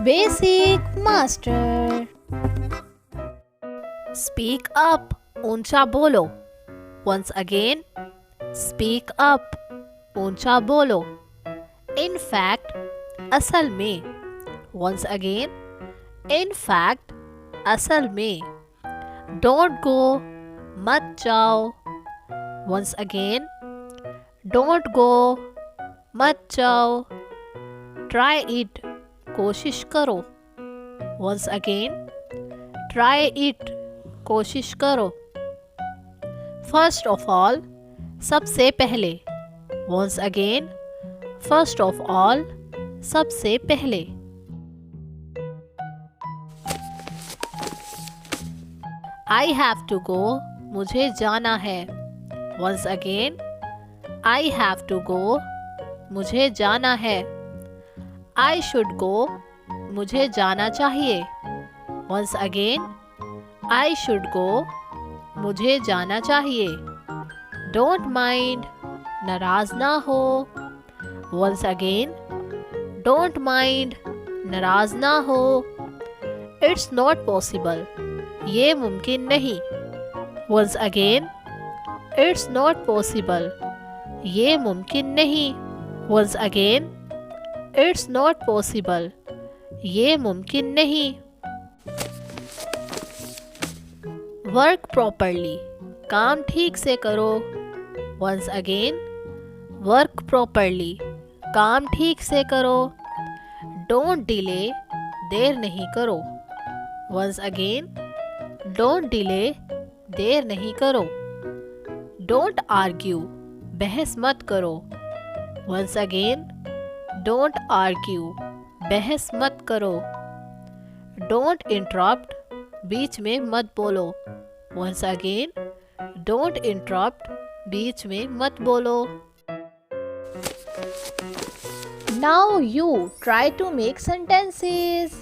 Basic master. Speak up, ऊंचा बोलो। Once again, speak up, ऊंचा बोलो। इन फैक्ट, असल में। वंस अगेन, इन फैक्ट, असल में। डोंट गो, मत जाओ। वंस अगेन, डोंट गो, मत जाओ। ट्राई इट, कोशिश करो। वंस अगेन, ट्राई इट, कोशिश करो। फर्स्ट ऑफ ऑल, सबसे पहले। Once again, first of all, सबसे पहले। आई हैव टू गो, मुझे जाना है। Once again, I have to go, मुझे जाना है। आई शुड गो, मुझे जाना चाहिए। Once again, I should go, मुझे जाना चाहिए। डोंट माइंड, नाराज ना हो। वंस अगेन, डोंट माइंड, नाराज ना हो। इट्स नॉट पॉसिबल, ये मुमकिन नहीं। Once again, it's not possible, ये मुमकिन नहीं। Once again, it's not possible, ये मुमकिन नहीं। वर्क प्रॉपरली, काम ठीक से करो। वंस अगेन, वर्क प्रॉपरली, काम ठीक से करो। डोंट डिले, देर नहीं करो। वंस अगेन, डोंट डिले, देर नहीं करो। डोंट आर्ग्यू, बहस मत करो। वंस अगेन, डोंट आर्ग्यू, बहस मत करो। डोंट इंटरप्ट, बीच में मत बोलो। वंस अगेन, डोंट इंटरप्ट, बीच में मत बोलो। Now you try to make sentences.